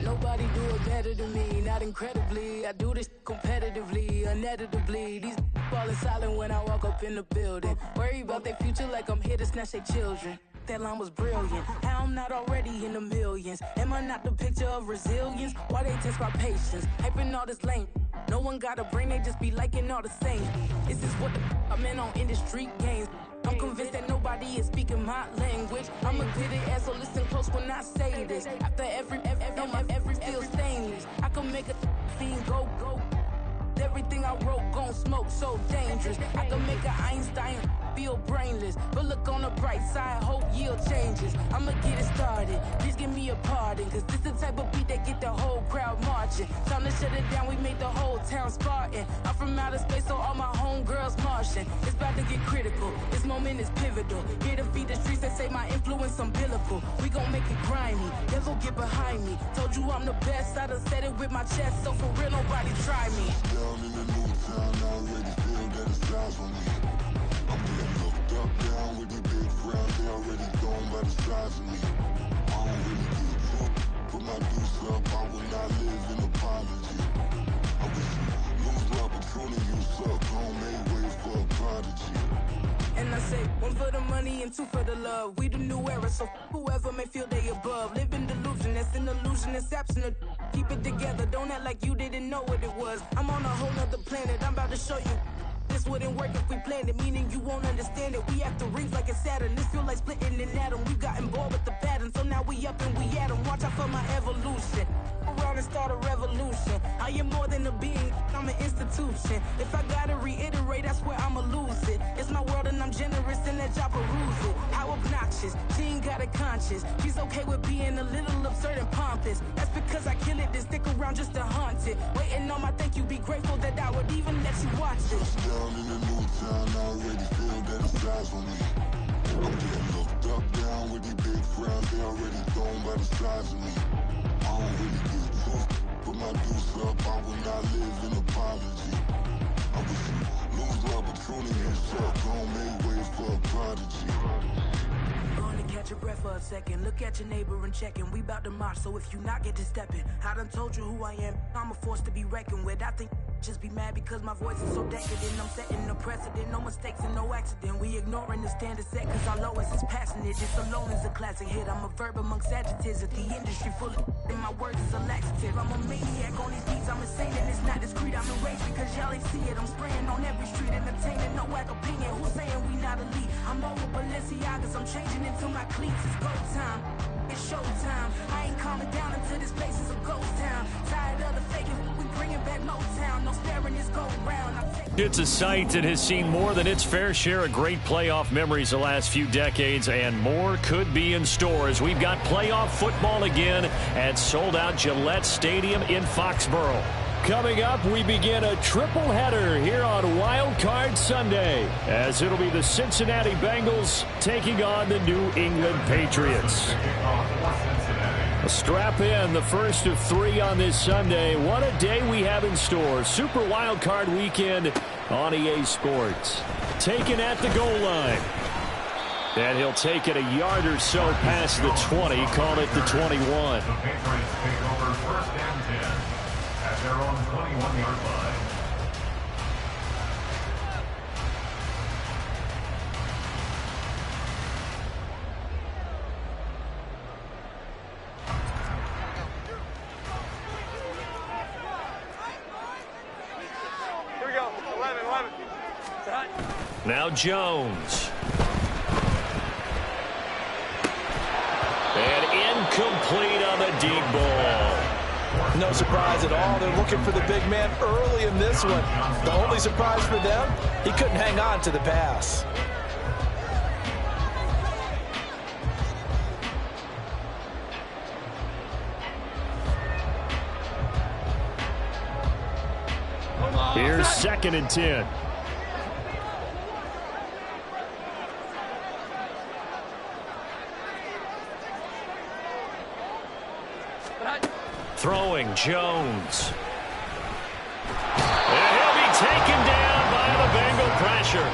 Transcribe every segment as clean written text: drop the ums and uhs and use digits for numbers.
Nobody do it better than me, not incredibly. I do this competitively, uneditably. These falling silent when I walk up in the building. Worry about their future like I'm here to snatch their children. That line was brilliant. How I'm not already in the millions? Am I not the picture of resilience? Why they test my patience? Hyping all this lame. No one got a brain, they just be liking all the same. This is what the I'm in on industry games. I'm convinced that nobody is speaking my language. I'm a good ass, so listen close when I say this. After every feel stainless. I can make a fiend go. Everything I wrote gon' smoke, so dangerous. I can make an Einstein feel brainless. But look on the bright side, hope yield changes. I'ma get it started, please give me a pardon. Cause this the type of beat that get the whole crowd marching. Time to shut it down, we made the whole town Spartan. I'm from outer space, so all my homegirls Martian. It's about to get critical, this moment is pivotal. Here to feed the streets that say my influence umbilical. We gon' make it grimy, devil get behind me. Told you I'm the best, I done said it with my chest. So for real, nobody try me. Down in the new town, I already feel that it's eyes on me. I'm getting looked up, down with these big crowds, they already gone by the size of me. I don't really get drunk, put my deuce up, I will not live in apology. I wish you lose the opportunity, you suck, don't make way for a prodigy. And I say, one for the money and two for the love. We the new era, so whoever may feel they above. Live in delusion, that's an illusion, it's absent of. Keep it together, don't act like you didn't know what it was. I'm on a whole nother planet, I'm about to show you. This wouldn't work if we planned it, meaning you won't understand it. We have to rings like a Saturn, this feel like splitting an atom. We got involved with the pattern, so now we up and we at 'em. Watch out for my evolution. Around and start a revolution. I am more than a being, I'm an institution. If I gotta reiterate, that's where I'ma lose it. It's my world and I'm generous and let y'all peruse it. How obnoxious, she ain't got a conscience. She's okay with being a little absurd and pompous. That's because I kill it, then stick around just to haunt it. Waiting on my thank you, be grateful that I would even let you watch it. Down in the new town, I already feel that it's eyes on me. I'm getting looked up, down with these big crowds, they already gone by the size of me. I don't really get drunk, put my deuce up, I will not live in apology. I wish you lose the opportunity, you suck, don't make way for a prodigy. Going to catch your breath for a second. Look at your neighbor and check in. We bout to march, so if you not get to stepping. I done told you who I am. I'm a force to be reckoned with. I think just be mad because my voice is so decadent. I'm setting a precedent, no mistakes and no accident. We ignoring the standard set cause our lowest is passionate. This alone is a classic hit. I'm a verb amongst adjectives. If the industry full of and my words is a laxative. I'm a maniac on these beats. I'm insane and it's not discreet. I'm enraged because y'all ain't see it. I'm spraying on every street, entertaining, no whack opinion. Who's saying we not elite? I'm over Balenciagas. I'm changing into my cleats. It's go time. It's showtime. I ain't calming down until this place is a ghost town. Tired of the faking, we bringing back Motown. No sparing this go round. It's a site that has seen more than its fair share of great playoff memories the last few decades, and more could be in store as we've got playoff football again at sold-out Gillette Stadium in Foxborough. Coming up, we begin a triple header here on Wild Card Sunday, as it'll be the Cincinnati Bengals taking on the New England Patriots. Strap in, the first of three on this Sunday. What a day we have in store. Super Wild Card Weekend on EA Sports. Taken at the goal line. And he'll take it a yard or so past the 20, call it the 21. The Patriots take over first and 10 at their own 21-yard line. Here we go, 11. Now Jones. And incomplete on the deep ball. No surprise at all. They're looking for the big man early in this one. The only surprise for them, he couldn't hang on to the pass. Here's 2nd and 10. Throwing Jones. And he'll be taken down by the Bengal pressure.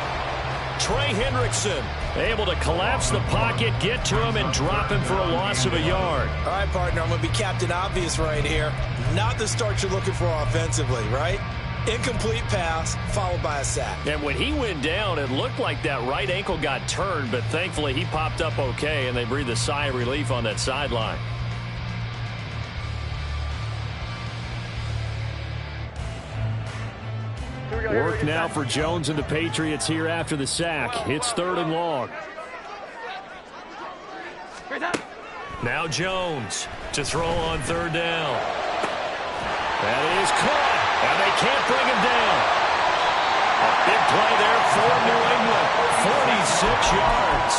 Trey Hendrickson. Able to collapse the pocket, get to him, and drop him for a loss of a yard. All right, partner, I'm going to be Captain Obvious right here. Not the start you're looking for offensively, right? Incomplete pass, followed by a sack. And when he went down, it looked like that right ankle got turned, but thankfully he popped up okay, and they breathed a sigh of relief on that sideline. Work now for Jones and the Patriots here after the sack. It's 3rd and long. Now Jones to throw on 3rd down. That is caught, and they can't bring him down. A big play there for New England. 46 yards.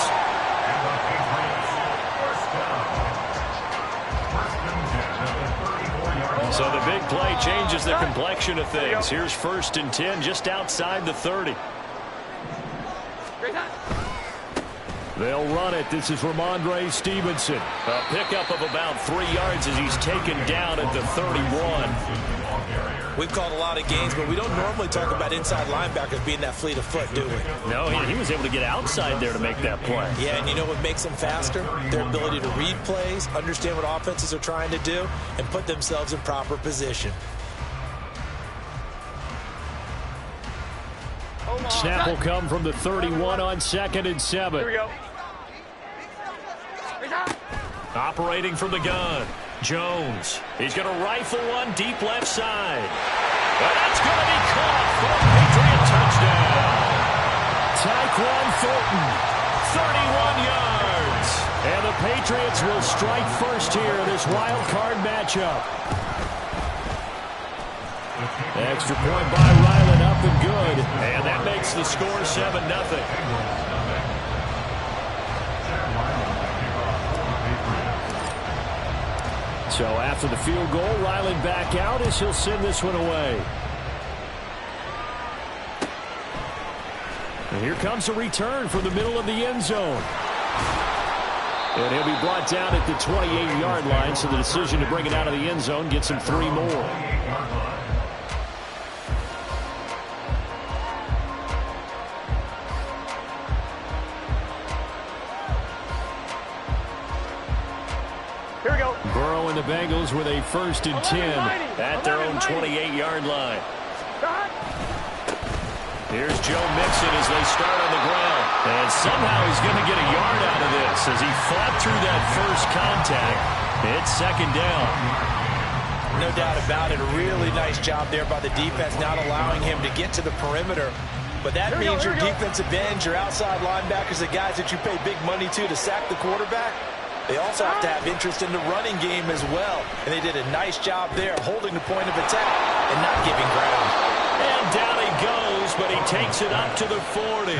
So the big play changes the complexion of things. Here's 1st and 10 just outside the 30. They'll run it. This is Ramondre Stevenson. A pickup of about 3 yards as he's taken down at the 31. We've called a lot of games, but we don't normally talk about inside linebackers being that fleet of foot, do we? No, he was able to get outside there to make that play. Yeah, and you know what makes them faster? Their ability to read plays, understand what offenses are trying to do, and put themselves in proper position. Snap will come from the 31 on 2nd and 7. Here we go. Operating from the gun. Jones. He's going to rifle one deep left side. And that's going to be caught for a Patriot touchdown. Tyquan Thornton, 31 yards. And the Patriots will strike first here in this wild card matchup. Extra point by Ryland, up and good. And that makes the score 7-0. So after the field goal, Ryland back out as he'll send this one away. And here comes a return from the middle of the end zone. And he'll be brought down at the 28-yard line, so the decision to bring it out of the end zone gets him 3 more. Here we go. Burrow and the Bengals with a 1st and 10 at their own 28-yard line. Here's Joe Mixon as they start on the ground. And somehow he's going to get a yard out of this as he fought through that first contact. It's 2nd down. No doubt about it. A really nice job there by the defense, not allowing him to get to the perimeter. But that means your defensive ends, your outside linebackers, the guys that you pay big money to sack the quarterback, they also have to have interest in the running game as well. And they did a nice job there holding the point of attack and not giving ground. And down he goes, but he takes it up to the 40.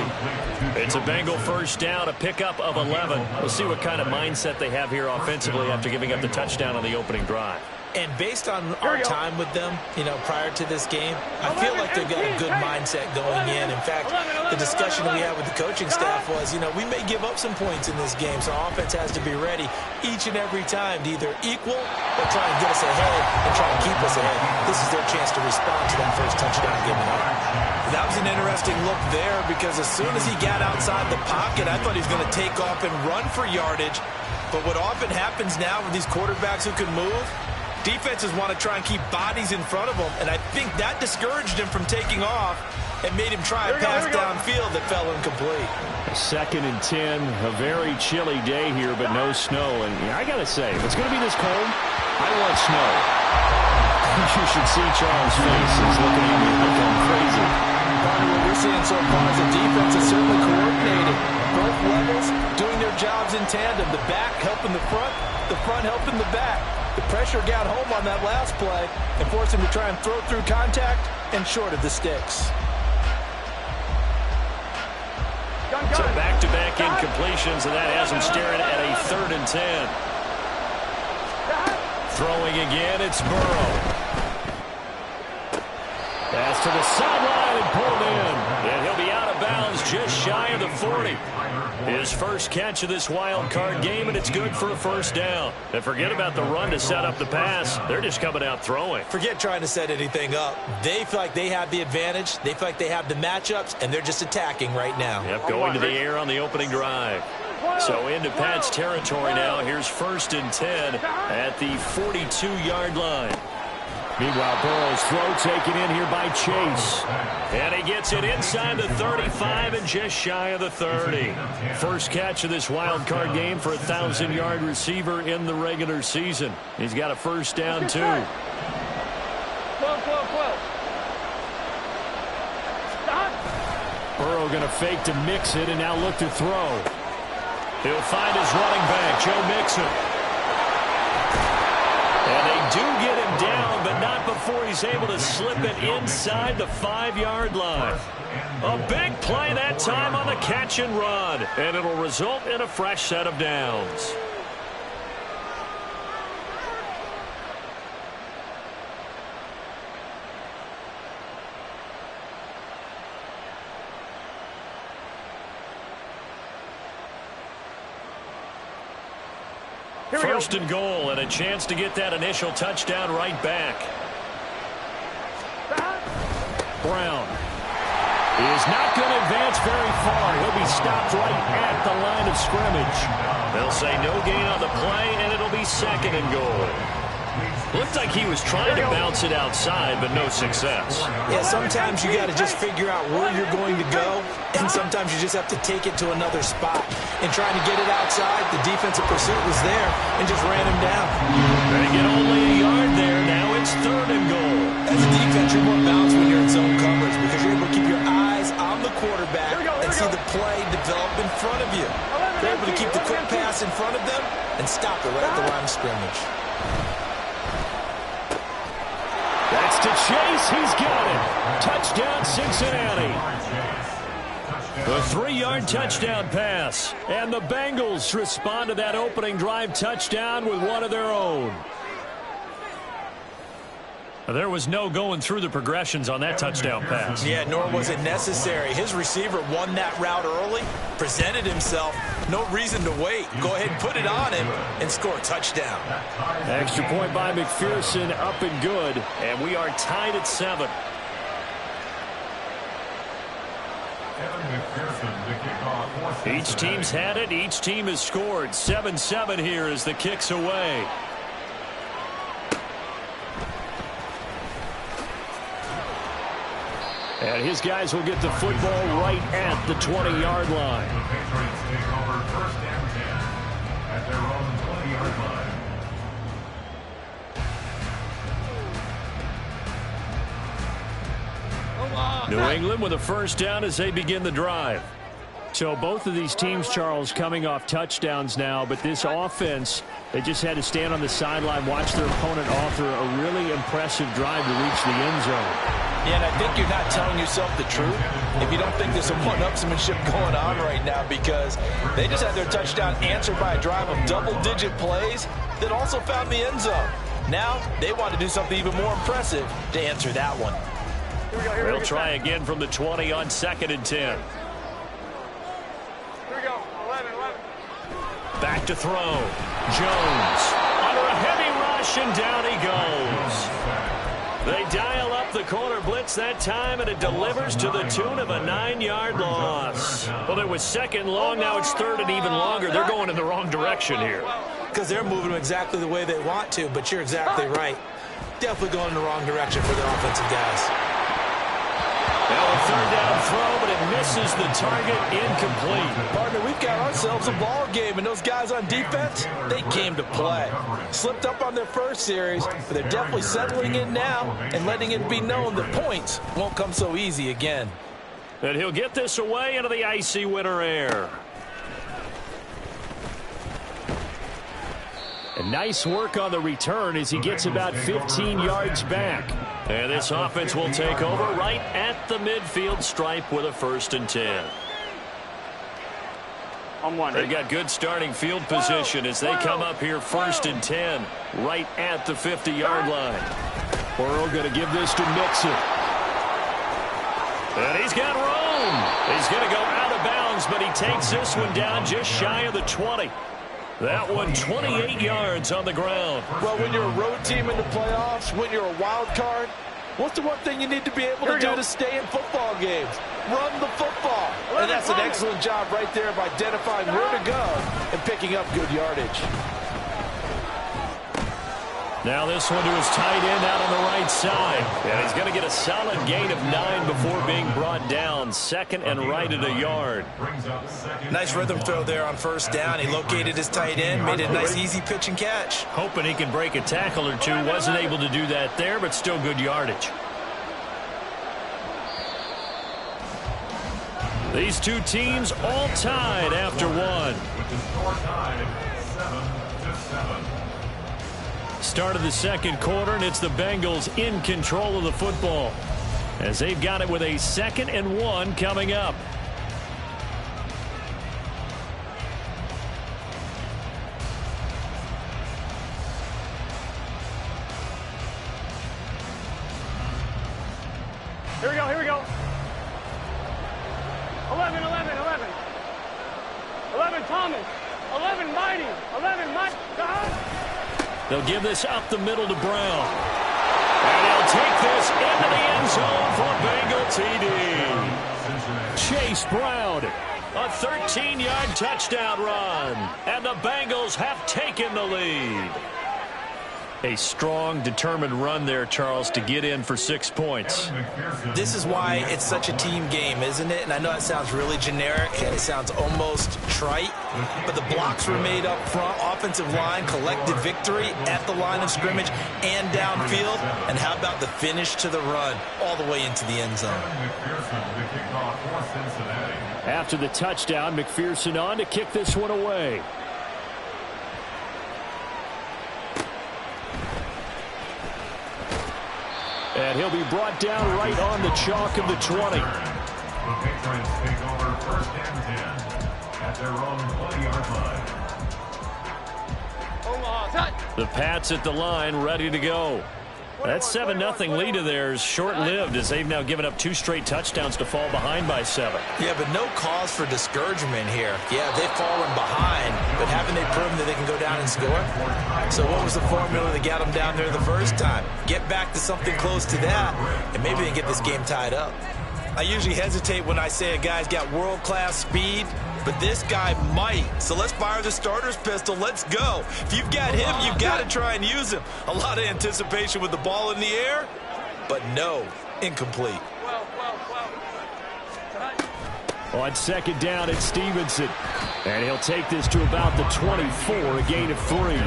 It's a Bengal 1st down, a pickup of 11. We'll see what kind of mindset they have here offensively after giving up the touchdown on the opening drive. And based on our time with them, prior to this game, I feel like they've got a good mindset going in. In fact, the discussion we had with the coaching staff was, we may give up some points in this game, so offense has to be ready each and every time to either equal or try and get us ahead and try and keep us ahead. This is their chance to respond to that first touchdown given up. That was an interesting look there because as soon as he got outside the pocket, I thought he was going to take off and run for yardage. But what often happens now with these quarterbacks who can move, defenses want to try and keep bodies in front of them, and I think that discouraged him from taking off and made him try a pass downfield that fell incomplete. 2nd and 10, a very chilly day here, but no snow. And I got to say, if it's going to be this cold, I want snow. You should see Charles' face. He's looking at me like I'm crazy. What we're seeing so far is the defense is certainly coordinated. Both levels doing their jobs in tandem. The back helping the front helping the back. The pressure got home on that last play and forced him to try and throw through contact and short of the sticks. So back-to-back incompletions, and that has him staring at a 3rd and 10. Throwing again, it's Burrow. Pass to the sideline and pulled in. And he'll be out of bounds just shy of the 40. His first catch of this wild card game, and it's good for a first down. And forget about the run to set up the pass. They're just coming out throwing. Forget trying to set anything up. They feel like they have the advantage. They feel like they have the matchups, and they're just attacking right now. Yep, going to the air on the opening drive. So into Pat's territory now. Here's 1st and 10 at the 42-yard line. Meanwhile, Burrow's throw taken in here by Chase. And he gets it inside the 35 and just shy of the 30. First catch of this wild card game for a 1,000-yard receiver in the regular season. He's got a first down, too. Burrow going to fake to mix it and now look to throw. He'll find his running back, Joe Mixon. And they do get him down, but not before he's able to slip it inside the 5-yard line. A big play that time on the catch and run, and it'll result in a fresh set of downs. First and goal, and a chance to get that initial touchdown right back. Brown is not going to advance very far. He'll be stopped right at the line of scrimmage. They'll say no gain on the play, and it'll be 2nd and goal. Looked like he was trying to bounce it outside, but no success. Yeah, sometimes you got to just figure out where you're going to go, and sometimes you just have to take it to another spot. And trying to get it outside, the defensive pursuit was there and just ran him down. They get only a yard there. Now it's 3rd and goal. As a defense, you're more balanced when you're in zone coverage because you're able to keep your eyes on the quarterback and see the play develop in front of you. You're able to keep the quick pass in front of them and stop it right at the line of scrimmage. That's to Chase. He's got it. Touchdown, Cincinnati. A 3-yard touchdown pass. And the Bengals respond to that opening drive touchdown with one of their own. There was no going through the progressions on that touchdown pass. Yeah, nor was it necessary. His receiver won that route early, presented himself. No reason to wait. Go ahead and put it on him and score a touchdown. Extra point by McPherson, up and good. And we are tied at 7. Each team's had it. Each team has scored. 7-7 here as the kick's away. And his guys will get the football right at the 20-yard line. The Patriots take over 1st and 10 at their own 20-yard line. New England with a first down as they begin the drive. So both of these teams, Charles, coming off touchdowns now, but this offense, they just had to stand on the sideline, watch their opponent author a really impressive drive to reach the end zone. Yeah, and I think you're not telling yourself the truth if you don't think there's some one-upsmanship going on right now, because they just had their touchdown answered by a drive of double-digit plays that also found the end zone. Now they want to do something even more impressive to answer that one. They'll try again from the 20 on 2nd and 10. Back to throw. Jones under a heavy rush, and down he goes. They dial up the corner blitz that time, and it delivers to the tune of a 9-yard loss. Well, it was 2nd long. Now it's 3rd and even longer. They're going in the wrong direction here. Because they're moving exactly the way they want to, but you're exactly right. Definitely going in the wrong direction for their offensive guys. Now a 3rd down throw, but it misses the target, incomplete. Partner, we've got ourselves a ball game, and those guys on defense, they came to play. Slipped up on their first series, but they're definitely settling in now and letting it be known that points won't come so easy again. And he'll get this away into the icy winter air. And nice work on the return as he gets about 15 yards back. And this offense will take over right at the midfield stripe with a 1st and 10. They've got good starting field position as they come up here 1st and 10 right at the 50-yard line. Burrow going to give this to Mixon. And he's got room. He's going to go out of of bounds, but he takes this one down just shy of the 20. That one 28 yards on the ground. Well, when you're a road team in the playoffs, when you're a wild card, what's the one thing you need to be able to do to stay in football games? Run the football. And that's an excellent job right there of identifying where to go and picking up good yardage. Now this one to his tight end out on the right side. And he's going to get a solid gain of 9 before being brought down. Second and right at a yard. Nice rhythm throw there on first down. He located his tight end, made a nice easy pitch and catch. Hoping he can break a tackle or two. Wasn't able to do that there, but still good yardage. These two teams all tied after one. With the score tied 7-7. Start of the second quarter, and it's the Bengals in control of the football as they've got it with a 2nd and 1 coming up. Here we go, here we go. 11, 11, 11. 11, Thomas. 11, Mighty. 11, Mike. They'll give this up the middle to Brown. And he'll take this into the end zone for Bengal TD. Chase Brown, a 13-yard touchdown run. And the Bengals have taken the lead. A strong, determined run there, Charles, to get in for 6 points. This is why it's such a team game, isn't it? And I know it sounds really generic and it sounds almost trite, but the blocks were made up front. Offensive line collected victory at the line of scrimmage and downfield. And how about the finish to the run all the way into the end zone? After the touchdown, McPherson on to kick this one away. And he'll be brought down right on the chalk of the 20. The Patriots take over 1st and 10 at their own 20-yard line. The Pats at the line, ready to go. That 7-0 lead of theirs short-lived as they've now given up 2 straight touchdowns to fall behind by 7. Yeah, but no cause for discouragement here. Yeah, they've fallen behind, but haven't they proven that they can go down and score? So what was the formula that got them down there the first time? Get back to something close to that, and maybe they can get this game tied up. I usually hesitate when I say a guy's got world-class speed, but this guy might. So let's fire the starter's pistol. Let's go. If you've got him, you've got to try and use him. A lot of anticipation with the ball in the air, but no, incomplete. On 2nd down, it's Stevenson. And he'll take this to about the 24, a gain of 3.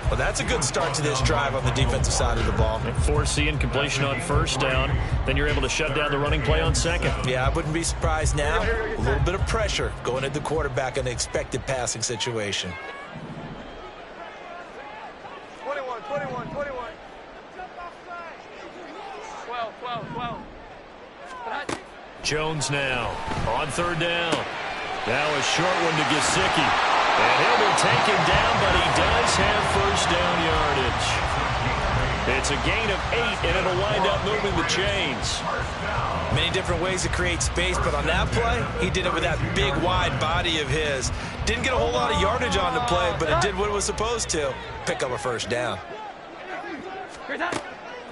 Well, that's a good start to this drive on the defensive side of the ball. And forcing incompletion on 1st down. Then you're able to shut down the running play on 2nd. Yeah, I wouldn't be surprised now. A little bit of pressure going at the quarterback in an expected passing situation. 21, 21, 21. 12, 12, 12. Jones now on 3rd down. Now a short one to Gesicki. And he'll be taken down, but he does have 1st down yardage. It's a gain of 8, and it'll wind up moving the chains. Many different ways to create space, but on that play, he did it with that big, wide body of his. Didn't get a whole lot of yardage on the play, but it did what it was supposed to. Pick up a 1st down.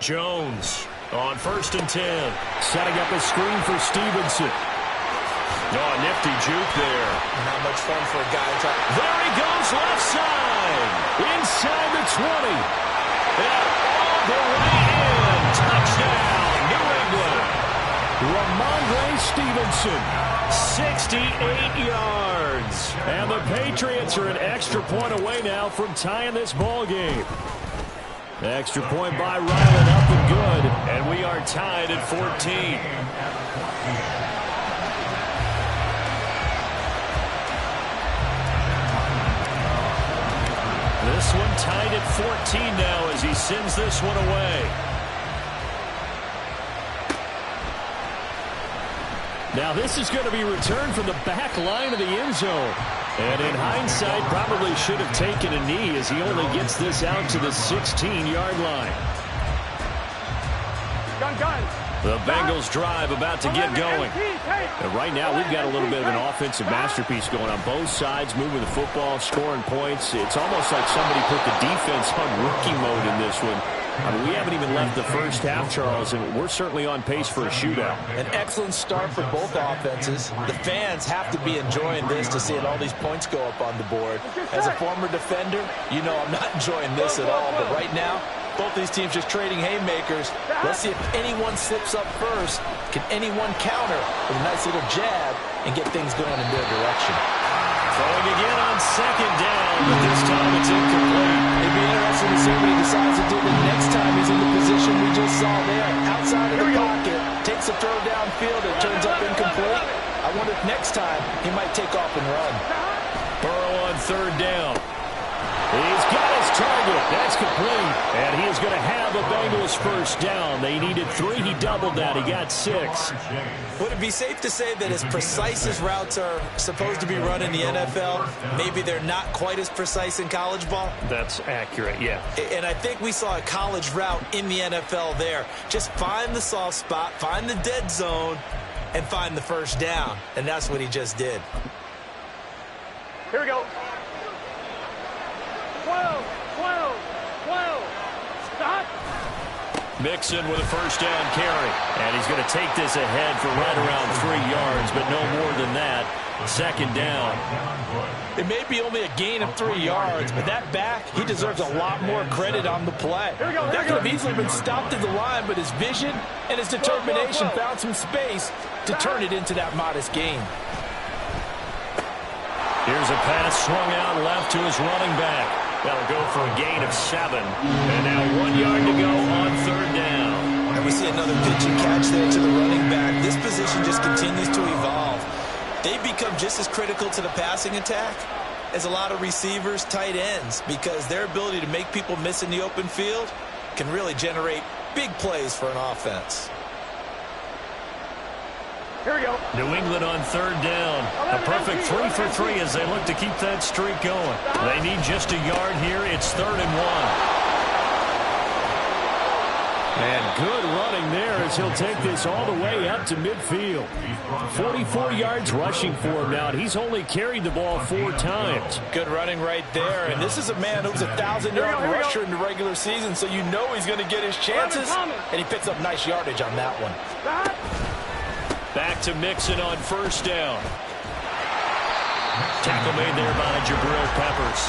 Jones on 1st and 10. Setting up a screen for Stevenson. Oh, nifty juke there. Not much fun for a guy. There he goes, left side. Inside the 20. And all the way in. Touchdown, New England. Ramondre Stevenson, 68 yards. And the Patriots are an extra point away now from tying this ball game. Extra point by Ryland, up and good. And we are tied at 14. This one tied at 14 now as he sends this one away. Now this is going to be returned from the back line of the end zone. And in hindsight, probably should have taken a knee as he only gets this out to the 16-yard line. Gun. The Bengals drive about to get going. And right now, we've got a little bit of an offensive masterpiece going on both sides, moving the football, scoring points. It's almost like somebody put the defense on rookie mode in this one. I mean, we haven't even left the first half, Charles, and we're certainly on pace for a shootout. An excellent start for both offenses. The fans have to be enjoying this to see all these points go up on the board. As a former defender, you know I'm not enjoying this at all, but right now, both these teams just trading haymakers. Let's see if anyone slips up first. Can anyone counter with a nice little jab and get things going in their direction? Throwing again on second down, but this time it's incomplete. It'd be interesting to see what he decides to do the next time he's in the position we just saw there. Outside of the pocket, takes a throw downfield, it turns up incomplete. I wonder if next time he might take off and run. Burrow on third down. He's got his target. That's complete. And he is going to have a Bengals first down. They needed 3. He doubled that. He got 6. Would it be safe to say that as precise as routes are supposed to be run in the NFL, maybe they're not quite as precise in college ball? That's accurate, yeah. And I think we saw a college route in the NFL there. Just find the soft spot, find the dead zone, and find the first down. And that's what he just did. Here we go. 12, 12, 12. Stop. Mixon with a first down carry. And he's going to take this ahead for right around 3 yards, but no more than that. Second down. It may be only a gain of 3 yards, but that back, he deserves a lot more credit on the play. That could have easily been stopped at the line, but his vision and his determination found some space to turn it into that modest gain. Here's a pass swung out left to his running back. That'll go for a gain of 7. And now 1 yard to go on third down. And we see another pitch and catch there to the running back. This position just continues to evolve. They become just as critical to the passing attack as a lot of receivers, tight ends, because their ability to make people miss in the open field can really generate big plays for an offense. Here we go. New England on third down. A perfect 3 for 3 as they look to keep that streak going. They need just a yard here. It's 3rd and 1. And good running there as he'll take this all the way up to midfield. 44 yards rushing for him now. He's only carried the ball 4 times. Good running right there. And this is a man who's a 1,000-yard rusher in the regular season, so you know he's going to get his chances. And he picks up nice yardage on that one. Back to Mixon on first down. Tackle made there by Jabril Peppers.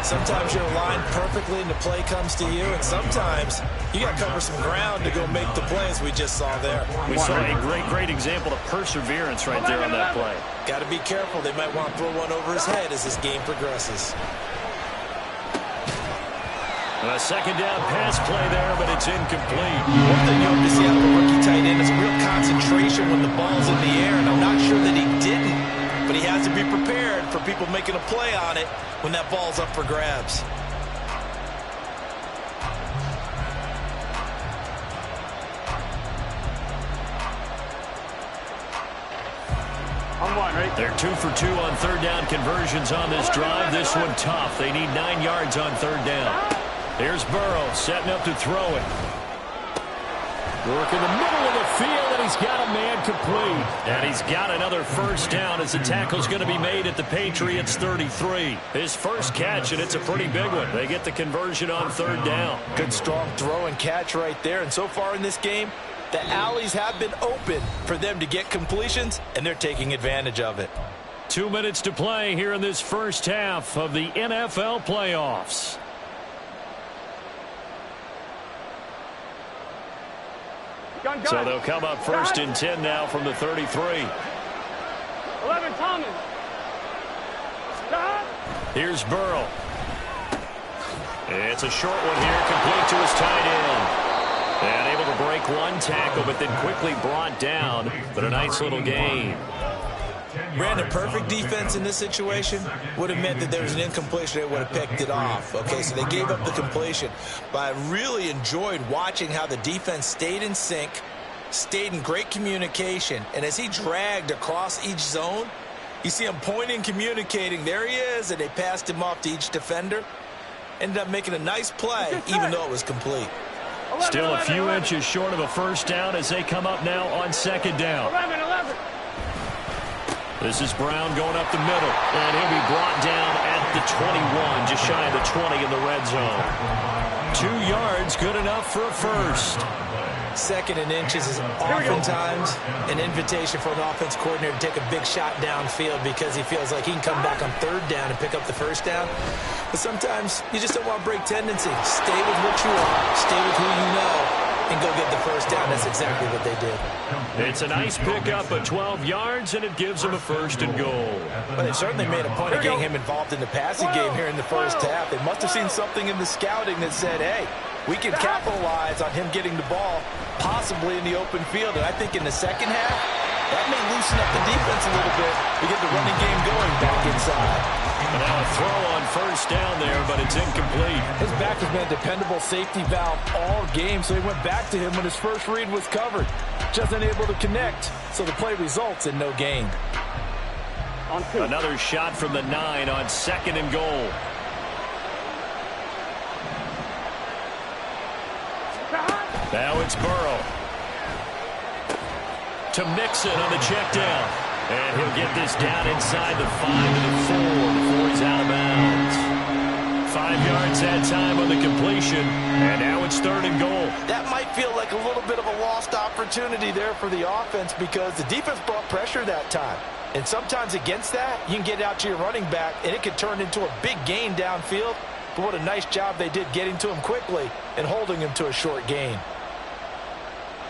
Sometimes you're aligned perfectly and the play comes to you, and sometimes you got to cover some ground to go make the play, as we just saw there. We saw a great example of perseverance right there on that play. Got to be careful. They might want to throw one over his head as this game progresses. A second down pass play there, but it's incomplete. One thing you hope to see out of a rookie tight end is a real concentration when the ball's in the air, and I'm not sure that he didn't, but he has to be prepared for people making a play on it when that ball's up for grabs. I'm one, right? They're 2 for 2 on third down conversions on this drive. This one tough. They need 9 yards on third down. Here's Burrow setting up to throw it. Work in the middle of the field, and he's got a man complete. And he's got another first down as the tackle's going to be made at the Patriots 33. His first catch, and it's a pretty big one. They get the conversion on third down. Good strong throw and catch right there. And so far in this game, the alleys have been open for them to get completions, and they're taking advantage of it. 2 minutes to play here in this first half of the NFL playoffs. So they'll come up first and 10 now from the 33. 11, Thomas. Stop. Here's Burrow. It's a short one here, complete to his tight end. And able to break one tackle, but then quickly brought down. But a nice little gain. Brandon, perfect defense in this situation would have meant that there was an incompletion. They would have picked it off. Okay, so they gave up the completion. But I really enjoyed watching how the defense stayed in sync, stayed in great communication. And as he dragged across each zone, you see him pointing, communicating. There he is, and they passed him off to each defender. Ended up making a nice play, even though it was complete. Still a few inches short of a first down as they come up now on second down. 11. This is Brown going up the middle, and he'll be brought down at the 21, just shy of the 20 in the red zone. 2 yards, good enough for a first. Second and inches is oftentimes an invitation for an offense coordinator to take a big shot downfield because he feels like he can come back on third down and pick up the first down. But sometimes you just don't want to break tendency. Stay with what you are, stay with who you know, and go get the first down. That's exactly what they did. It's a nice pickup of 12 yards, and it gives them a first and goal. Well, they certainly made a point of getting him involved in the passing game here in the first half. They must have seen something in the scouting that said, hey, we can capitalize on him getting the ball, possibly in the open field. And I think in the second half, that may loosen up the defense a little bit to get the running game going back inside. Now a throw on first down there, but it's incomplete. His back has been a dependable safety valve all game, so he went back to him when his first read was covered. Just unable to connect, so the play results in no gain. Another shot from the 9 on second and goal. Now it's Burrow. To Mixon on the check down. And he'll get this down inside the 5 to the 4 before he's out of bounds. 5 yards that time on the completion. And now it's third and goal. That might feel like a little bit of a lost opportunity there for the offense because the defense brought pressure that time. And sometimes against that, you can get out to your running back, and it could turn into a big gain downfield. But what a nice job they did getting to him quickly and holding him to a short gain.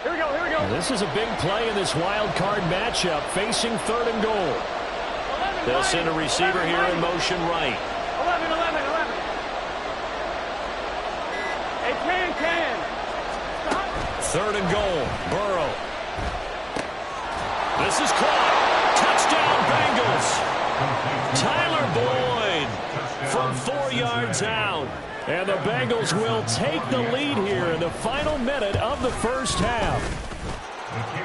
Here we go. This is a big play in this wild card matchup, facing third and goal. They'll send a receiver here in motion right. 11. Hey, 10. Third and goal, Burrow. This is caught. Touchdown, Bengals. Tyler Boyd from 4 yards out. And the Bengals will take the lead here in the final minute of the first half.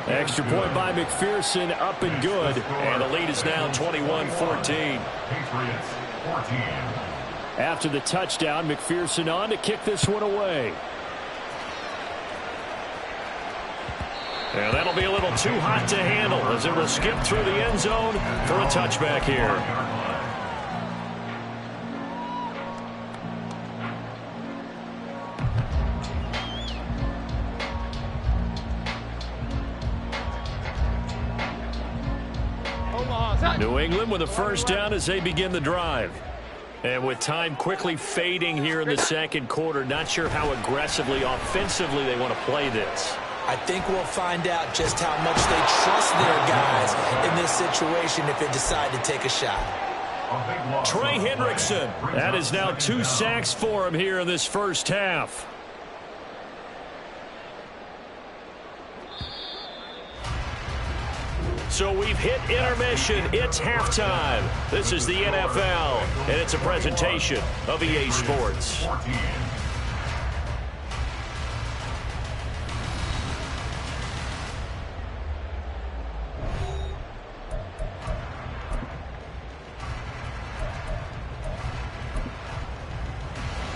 Extra point by McPherson, up and good. And the lead is now 21-14. After the touchdown, McPherson on to kick this one away. And that'll be a little too hot to handle as it will skip through the end zone for a touchback here. New England with a first down as they begin the drive. And with time quickly fading here in the second quarter, not sure how aggressively, offensively they want to play this. I think we'll find out just how much they trust their guys in this situation if they decide to take a shot. Trey Hendrickson. That is now 2 sacks for him here in this first half. So we've hit intermission. It's halftime. This is the NFL, and it's a presentation of EA Sports.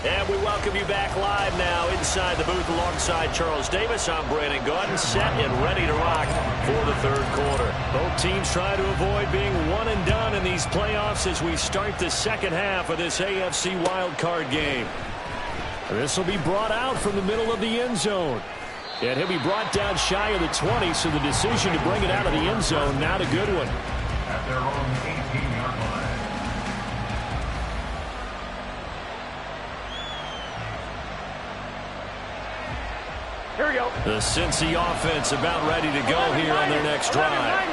And we welcome you back live now inside the booth alongside Charles Davis. I'm Brandon Gordon, set and ready to rock for the third quarter. Both teams try to avoid being one and done in these playoffs as we start the second half of this AFC wildcard game. This will be brought out from the middle of the end zone. And he'll be brought down shy of the 20, so the decision to bring it out of the end zone, not a good one. At their own 18-yard line. Here we go. The Cincy offense about ready to go here on their next drive.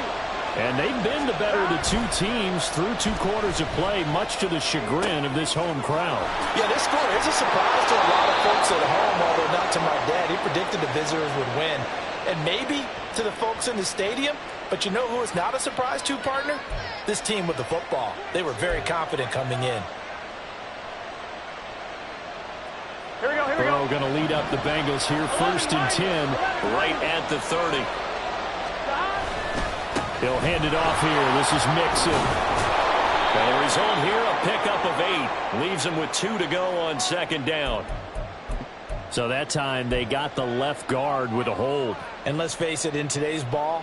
And they've been the better of the two teams through 2 quarters of play, much to the chagrin of this home crowd. Yeah, this score is a surprise to a lot of folks at home, although not to my dad. He predicted the visitors would win. And maybe to the folks in the stadium, but you know who is not a surprise to, partner? This team with the football. They were very confident coming in. Here we go. Burrow going to lead up the Bengals here, 1st and 10, right at the 30. He'll hand it off here. This is Mixon. And the result here, a pickup of 8. Leaves him with 2 to go on second down. So that time they got the left guard with a hold. And let's face it, in today's ball,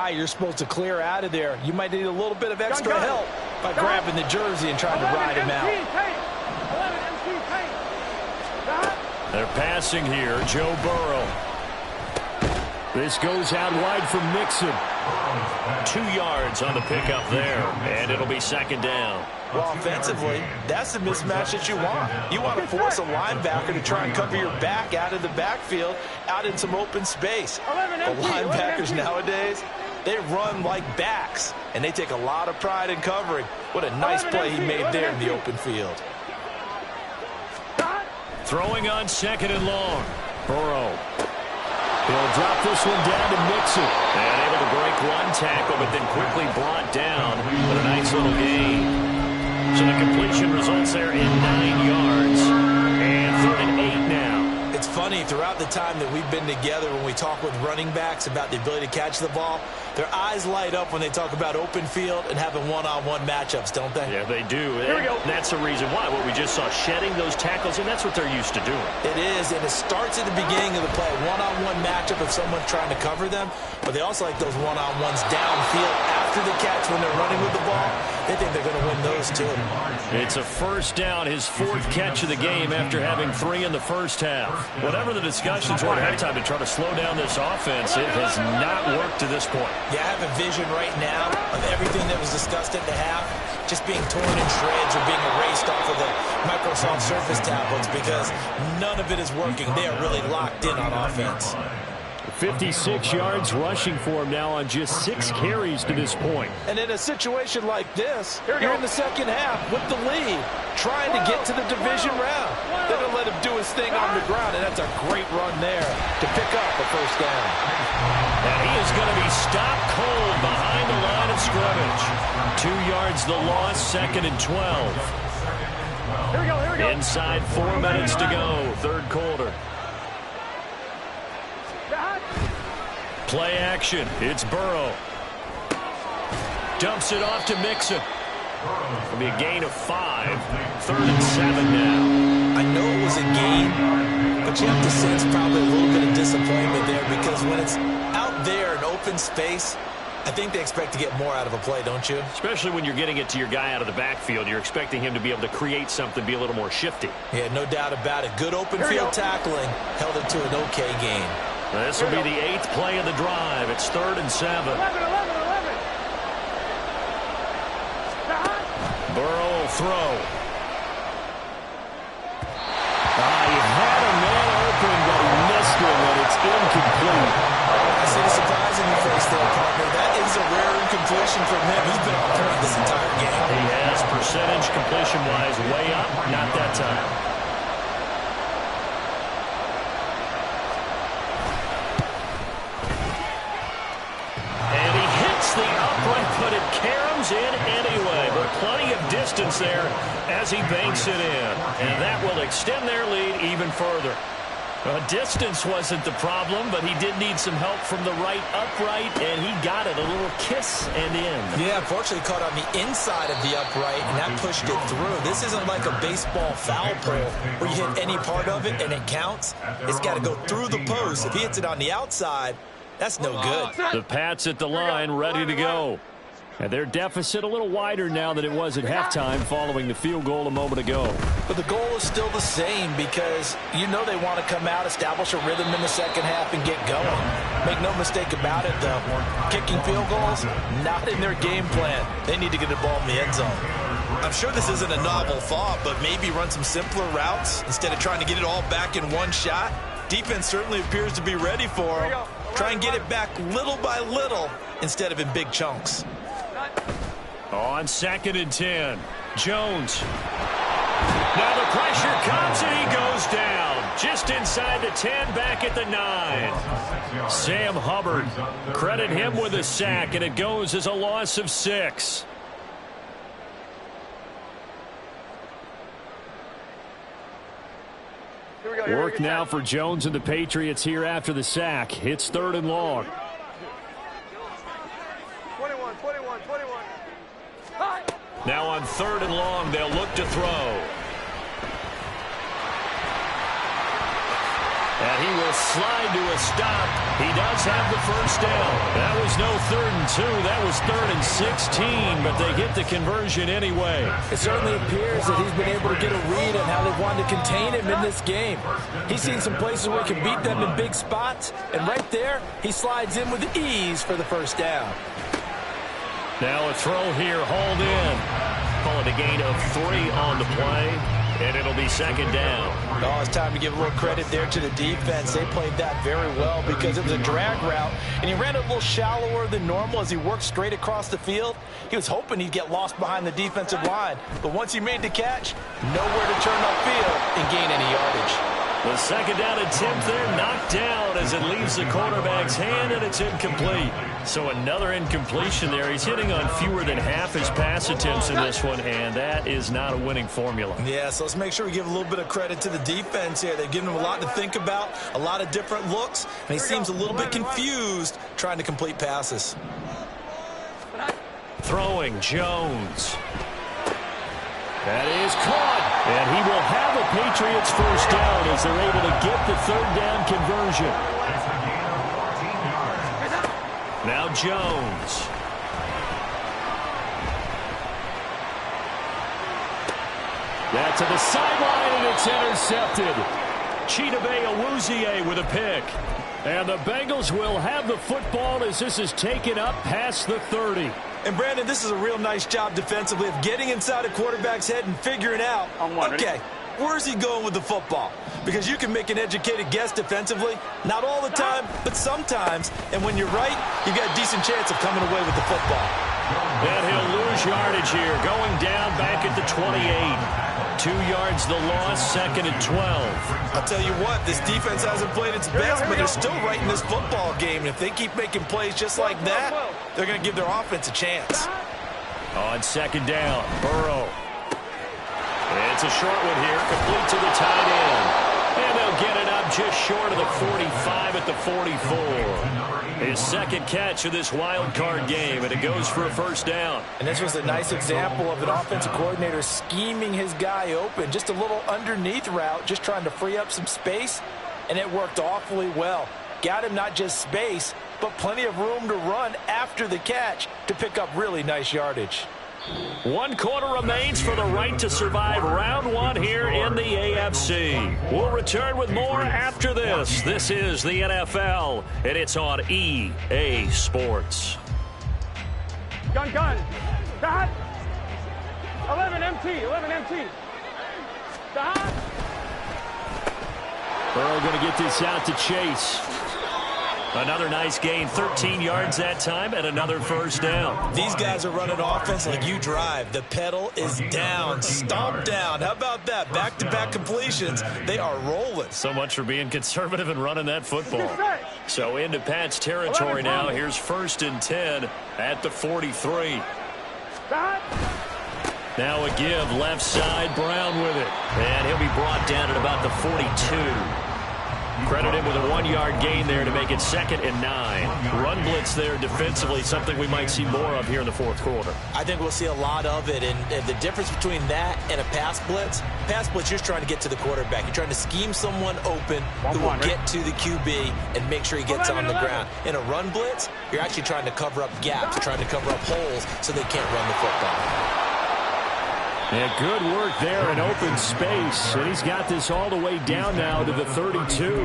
you're supposed to clear out of there. You might need a little bit of extra help by grabbing the jersey and trying to ride him out. They're passing here. Joe Burrow. This goes out wide from Mixon. 2 yards on the pickup there, and it'll be second down. Well, offensively, that's the mismatch that you want. You want to force a linebacker to try and cover your back out of the backfield, out in some open space. The linebackers nowadays, they run like backs, and they take a lot of pride in covering. What a nice play he made there in the open field. Throwing on second and long. Burrow. He'll drop this one down to Mixon. And able to break one tackle, but then quickly brought down with a nice little gain. So the completion results there in 9 yards. And 3rd and 8 now. It's funny, throughout the time that we've been together, when we talk with running backs about the ability to catch the ball, their eyes light up when they talk about open field and having one-on-one matchups, don't they? Yeah, they do. Here we go. That's the reason why. What we just saw, shedding those tackles, and that's what they're used to doing. It is, and it starts at the beginning of the play. One-on-one matchup if someone's trying to cover them, but they also like those one-on-ones downfield after the catch when they're running with the ball. They think they're going to win those, too. It's a first down, his 4th catch of the game after having 3 in the first half. Whatever the discussions were at halftime to try to slow down this offense, it has not worked to this point. Yeah, I have a vision right now of everything that was discussed at the half just being torn in shreds or being erased off of the Microsoft Surface tablets because none of it is working. They are really locked in on offense. 56 yards rushing for him now on just 6 carries to this point. And in a situation like this, you're in the second half with the lead, trying to get to the division round. They're going to let him do his thing on the ground, and that's a great run there to pick up a first down. And he is going to be stopped cold behind the line of scrimmage. 2 yards the loss, 2nd and 12. Here we go. Inside 4 minutes to go, 3rd quarter. Play action. It's Burrow. Dumps it off to Mixon. It'll be a gain of 5. 3rd and 7 now. I know it was a gain, but you have to sense probably a little bit of disappointment there because when it's out there in open space, I think they expect to get more out of a play, don't you? Especially when you're getting it to your guy out of the backfield. You're expecting him to be able to create something, be a little more shifty. Yeah, no doubt about it. Good open field tackling. Held it to an okay gain. This will be the 8th play of the drive. It's 3rd and 7. 11. Burrow will throw. He had a man open, but he missed it, and it's incomplete. I see the surprise in your face there, partner. That is a rare incompletion from him. He's been on point this entire game. He has percentage completion-wise way up. Not that time. The upright, but it caroms in anyway. But plenty of distance there as he banks it in. And that will extend their lead even further. Distance wasn't the problem, but he did need some help from the right upright, and he got it. A little kiss and in. Yeah, unfortunately caught on the inside of the upright, and that pushed it through. This isn't like a baseball foul pole where you hit any part of it and it counts. It's got to go through the post. If he hits it on the outside, that's no good. The Pats at the line, ready to go. And their deficit a little wider now than it was at halftime following the field goal a moment ago. But the goal is still the same because you know they want to come out, establish a rhythm in the second half, and get going. Make no mistake about it, though. Kicking field goals, not in their game plan. They need to get the ball in the end zone. I'm sure this isn't a novel thought, but maybe run some simpler routes instead of trying to get it all back in one shot. Defense certainly appears to be ready for them. Try and get it back little by little instead of in big chunks. On 2nd and 10, Jones. Now the pressure comes and he goes down. Just inside the 10, back at the 9. Sam Hubbard, credit him with a sack, and it goes as a loss of 6. Work now for Jones and the Patriots here after the sack. It's 3rd and long. 21. Now on 3rd and long, they'll look to throw. slide to a stop. He does have the first down. That was no 3rd and 2. That was 3rd and 16, but they get the conversion anyway. It certainly appears that he's been able to get a read on how they wanted to contain him in this game. He's seen some places where he can beat them in big spots, and right there, he slides in with ease for the first down. Now a throw here, hauled in. Call it a gain of 3 on the play, and it'll be 2nd down. Oh, it's time to give a little credit there to the defense. They played that very well because it was a drag route, and he ran a little shallower than normal as he worked straight across the field. He was hoping he'd get lost behind the defensive line, but once he made the catch, nowhere to turn upfield and gain any yardage. The 2nd down attempt there knocked down as it leaves the quarterback's hand, and it's incomplete. So another incompletion there. He's hitting on fewer than half his pass attempts in this one, and that is not a winning formula. Yeah, so let's make sure we give a little bit of credit to the defense here. They've given him a lot to think about, a lot of different looks, and he seems a little bit confused trying to complete passes. Throwing Jones. That is caught, and he will have a Patriots first down as they're able to get the 3rd down conversion. Now Jones. That to the sideline, and it's intercepted. Chidobe Awuzie with a pick. And the Bengals will have the football as this is taken up past the 30. And, Brandon, this is a real nice job defensively of getting inside a quarterback's head and figuring out, okay, where's he going with the football? Because you can make an educated guess defensively, not all the time, but sometimes. And when you're right, you've got a decent chance of coming away with the football. And he'll lose yardage here, going down back at the 28. 2 yards the loss, 2nd and 12. I'll tell you what, this defense hasn't played its best, but they're still right in this football game. And if they keep making plays just like that, they're going to give their offense a chance. On 2nd down, Burrow. It's a short one here, complete to the tight end. And they'll get it up just short of the 45 at the 44. His 2nd catch of this wild card game, and it goes for a first down. And this was a nice example of an offensive coordinator scheming his guy open. Just a little underneath route, just trying to free up some space, and it worked awfully well. Got him not just space, but plenty of room to run after the catch to pick up really nice yardage. 1 quarter remains for the right to survive round 1 here in the AFC. We'll return with more after this. This is the NFL, and it's on EA Sports. Gun. Stop. 11 MT. Stop. Burrow going to get this out to Chase. Another nice gain, 13 yards that time, and another first down. These guys are running offense like you drive. The pedal is down, stomp down. How about that? Back-to-back completions. They are rolling. So much for being conservative and running that football. So into Pat's territory now. Here's 1st and 10 at the 43. Now a give, left side, Brown with it. And he'll be brought down at about the 42. Credit him with a 1-yard gain there to make it 2nd and 9. Run blitz there defensively, something we might see more of here in the 4th quarter. I think we'll see a lot of it, and the difference between that and a pass blitz, you're trying to get to the quarterback. You're trying to scheme someone open who will get to the QB and make sure he gets on the ground. In a run blitz, you're actually trying to cover up gaps, trying to cover up holes so they can't run the football. Yeah, good work there in open space. And he's got this all the way down now to the 32.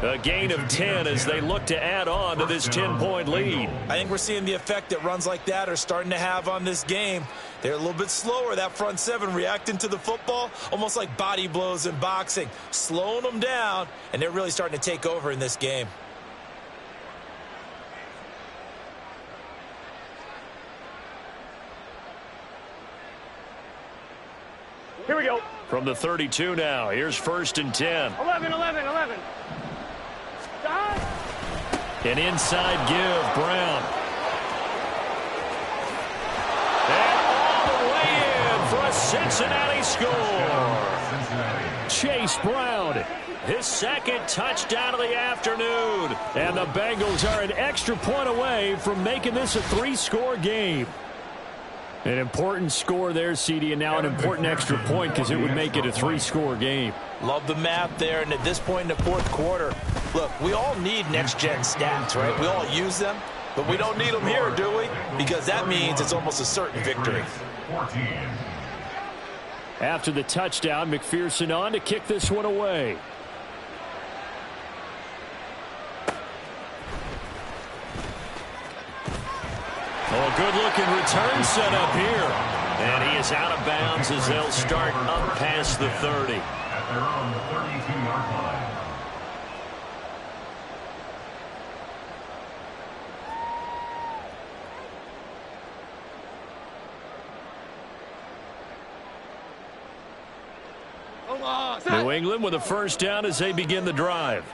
A gain of 10 as they look to add on to this 10-point lead. I think we're seeing the effect that runs like that are starting to have on this game. They're a little bit slower, that front 7, reacting to the football, almost like body blows in boxing, slowing them down, and they're really starting to take over in this game. Here we go. From the 32 now, here's 1st and 10. 11. Stop. An inside give, Brown. And all the way in for a Cincinnati score. Chase Brown, his 2nd touchdown of the afternoon. And the Bengals are an extra point away from making this a 3-score game. An important score there, CD, and now an important extra point because it would make it a 3-score game. Love the math there, and at this point in the 4th quarter, Look, we all need next-gen stats, right? We all use them, but we don't need them here, do we? Because that means it's almost a certain victory. After the touchdown, McPherson on to kick this one away. Oh, good-looking return set up here. And he is out of bounds as they'll start up past the 30. At their own 32-yard line. New England with a first down as they begin the drive.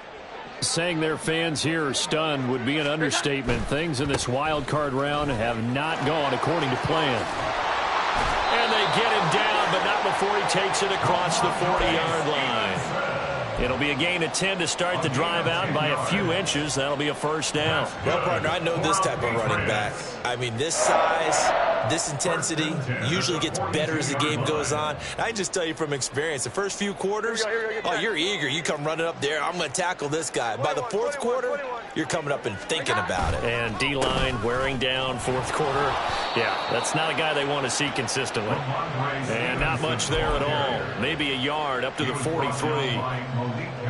Saying their fans here are stunned would be an understatement. Things in this wild card round have not gone according to plan. And they get him down, but not before he takes it across the 40-yard line. It'll be a gain of 10 to start the drive out by a few inches. That'll be a first down. Well, partner, I know this type of running back. I mean, this size, this intensity usually gets better as the game goes on. I can just tell you from experience, the first few quarters, oh, you're eager. You come running up there, I'm going to tackle this guy. By the fourth quarter, you're coming up and thinking about it. And D-line wearing down fourth quarter. Yeah, that's not a guy they want to see consistently. And not much there at all. Maybe a yard up to the 43.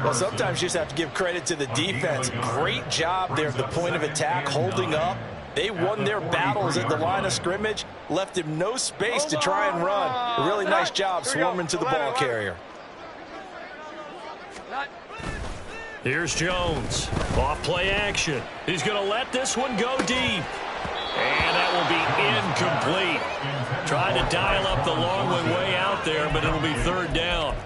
Well, sometimes you just have to give credit to the defense. Great job there at the point of attack, holding up. They won their battles at the line of scrimmage, left him no space to try and run. A really nice job swarming to the ball carrier. Here's Jones. Off play action. He's going to let this one go deep. And that will be incomplete. Tried to dial up the long one way out there, but it'll be third down.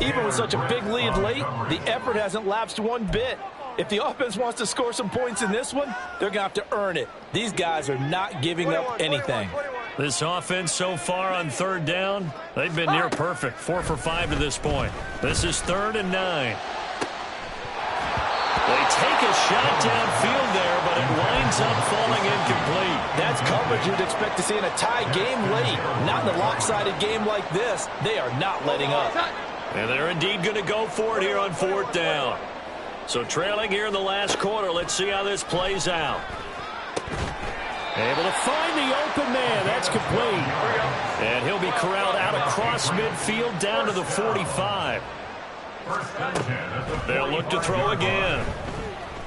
Even with such a big lead late, the effort hasn't lapsed one bit. If the offense wants to score some points in this one, they're going to have to earn it. These guys are not giving up anything. This offense so far on third down, they've been near perfect. 4 for 5 to this point. This is 3rd and 9. They take a shot downfield there, but it winds up falling incomplete. That's coverage you'd expect to see in a tie game late. Not in a lopsided game like this. They are not letting up. And they're indeed going to go for it here on 4th down. So trailing here in the last quarter, let's see how this plays out. Able to find the open man. That's complete. And he'll be corralled out across midfield down to the 45. They'll look to throw again.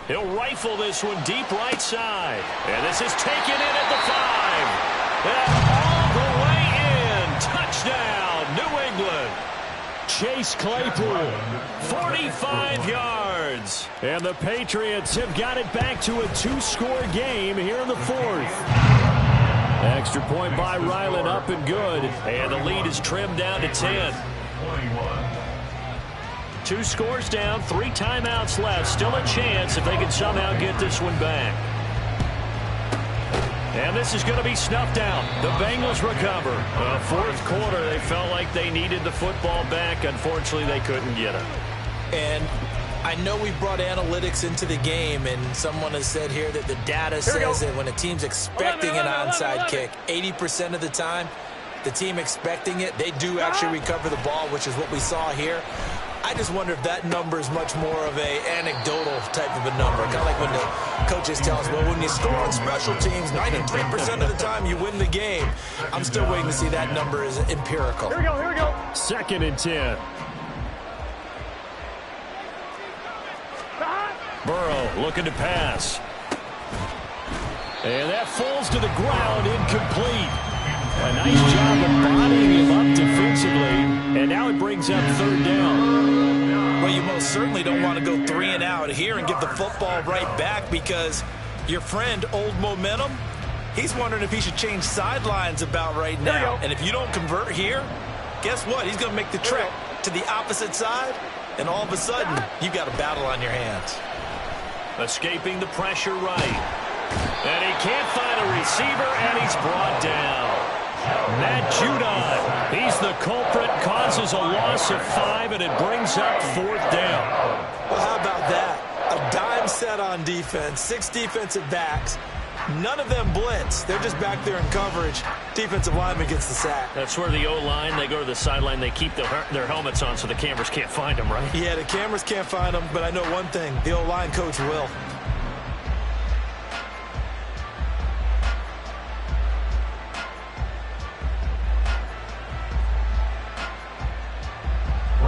He'll rifle this one deep right side. And this is taken in at the 5. And all the way in. Touchdown, New England. Chase Claypool, 45 yards. And the Patriots have got it back to a 2-score game here in the 4th. Extra point by Ryland, up and good. And the lead is trimmed down to 10. 2 scores down, 3 timeouts left. Still a chance if they can somehow get this one back. And this is going to be snuffed out. The Bengals recover. The 4th quarter, they felt like they needed the football back. Unfortunately, they couldn't get it. And I know we brought analytics into the game, and someone has said here that the data says that when a team's expecting an onside kick, 80% of the time, the team expecting it, they do actually recover the ball, which is what we saw here. I just wonder if that number is much more of a anecdotal type of a number. Kind of like when the coaches tell us, well, when you score on special teams, 93% of the time you win the game. I'm still waiting to see that number is empirical. Here we go, here we go. 2nd and 10. Burrow looking to pass. And that falls to the ground, incomplete. A nice job of bodying him up defensively. And now it brings up 3rd down. Well, you most certainly don't want to go 3 and out here and give the football right back, because your friend, Old Momentum, he's wondering if he should change sidelines about right now. And if you don't convert here, guess what? He's going to make the trek to the opposite side, and all of a sudden, you've got a battle on your hands. Escaping the pressure right. And he can't find a receiver, and he's brought down. Matt Judon, he's the culprit, causes a loss of 5, and it brings up 4th down. Well, how about that? A dime set on defense, 6 defensive backs. None of them blitz. They're just back there in coverage. Defensive lineman gets the sack. That's where the O-line, they go to the sideline, they keep their helmets on so the cameras can't find them, right? Yeah, the cameras can't find them, but I know one thing. The O-line coach will.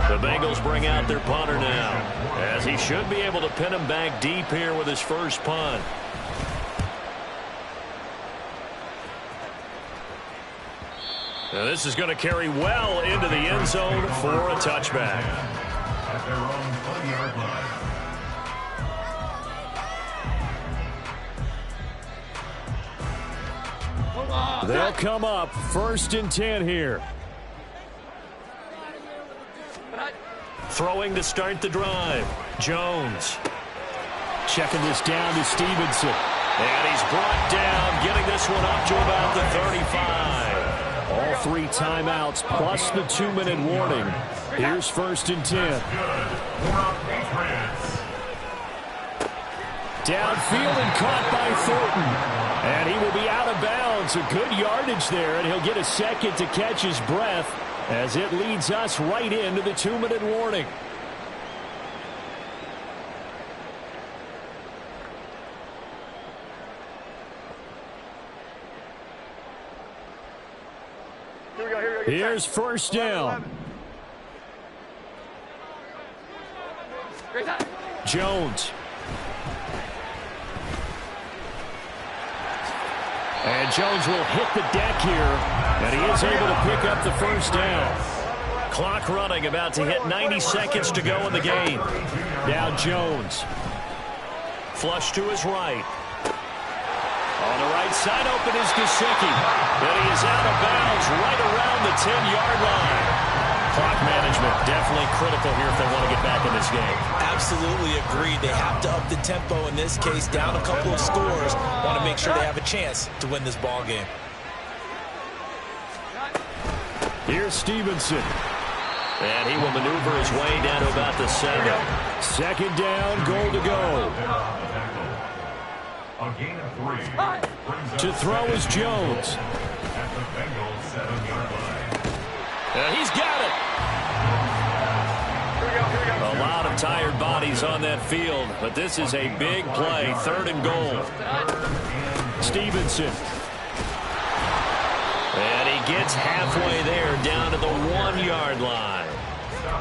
The Bengals bring out their punter now, as he should be able to pin him back deep here with his first punt. Now this is going to carry well into the end zone for a touchback. At their own 20-yard line. They'll come up 1st and 10 here. Throwing to start the drive. Jones. Checking this down to Stevenson. And he's brought down, getting this one up to about the 35. All 3 timeouts plus the 2-minute warning. Here's 1st and 10. Downfield and caught by Thornton. And he will be out of bounds. A good yardage there, and he'll get a second to catch his breath as it leads us right into the 2-minute warning. Here's 1st down. Jones. And Jones will hit the deck here, and he is able to pick up the 1st down. Clock running, about to hit 90 seconds to go in the game. Now Jones. Flush to his right. On the right side, open is Gesicki. But he is out of bounds right around the 10-yard line. Clock management definitely critical here if they want to get back in this game. Absolutely agreed. They have to up the tempo in this case, down a couple of scores. Want to make sure they have a chance to win this ball game. Here's Stevenson. And he will maneuver his way down to about the 7. 2nd down, goal to go. A gain of 3. To throw is Jones. At the Bengals 7-yard line. And he's got it. A lot of tired bodies on that field, but this is a big play. 3rd and goal. Stevenson. And he gets halfway there, down to the 1-yard line.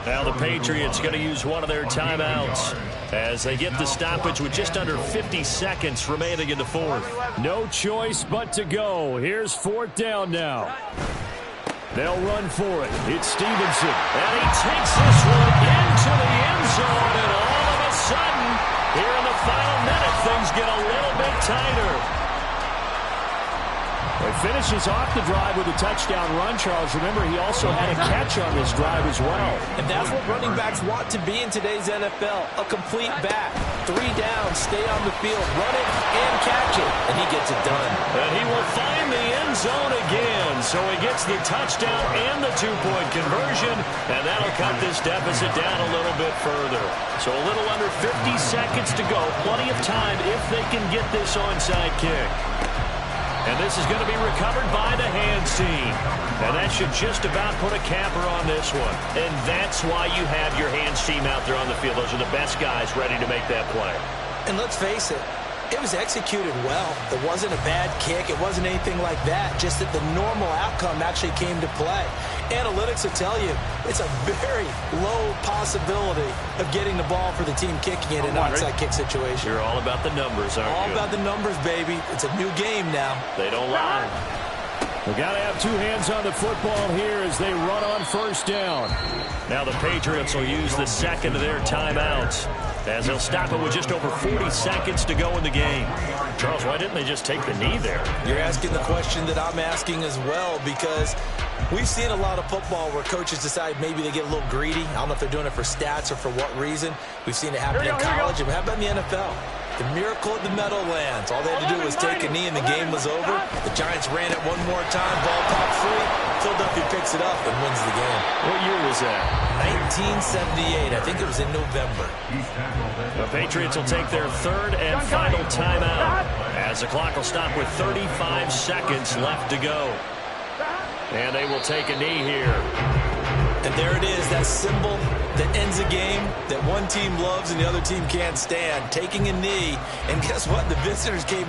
Now the Patriots going to use one of their timeouts as they get the stoppage with just under 50 seconds remaining in the 4th. No choice but to go. Here's 4th down now. They'll run for it. It's Stevenson. And he takes this one into the end zone, and all of a sudden, here in the final minute, things get a little bit tighter. He finishes off the drive with a touchdown run, Charles. Remember, he also had a catch on this drive as well. And that's what running backs want to be in today's NFL, a complete back. 3 down, stay on the field, run it, and catch it. And he gets it done. And he will find the end zone again. So he gets the touchdown and the 2-point conversion. And that'll cut this deficit down a little bit further. So a little under 50 seconds to go. Plenty of time if they can get this onside kick. And this is going to be recovered by the hands team. And that should just about put a capper on this one. And that's why you have your hands team out there on the field. Those are the best guys ready to make that play. And let's face it, it was executed well. It wasn't a bad kick. It wasn't anything like that. Just that the normal outcome actually came to play. Analytics will tell you it's a very low possibility of getting the ball for the team kicking it in an onside kick situation. You're all about the numbers, aren't you? All about the numbers, baby. It's a new game now. They don't lie. We've got to have 2 hands on the football here as they run on 1st down. Now the Patriots will use the 2nd of their timeouts as they'll stop it with just over 40 seconds to go in the game. Charles, why didn't they just take the knee there? You're asking the question that I'm asking as well, because we've seen a lot of football where coaches decide maybe they get a little greedy. I don't know if they're doing it for stats or for what reason. We've seen it happen in college, and how about in the NFL? The miracle at the Meadowlands. All they had to do was take a knee and the game was over. The Giants ran it one more time, ball popped free. Philadelphia picks it up and wins the game. What year was that? 1978. I think it was in November. The Patriots will take their 3rd and final timeout as the clock will stop with 35 seconds left to go. And they will take a knee here. And there it is, that symbol that ends a game that one team loves and the other team can't stand, taking a knee. And guess what? The visitors came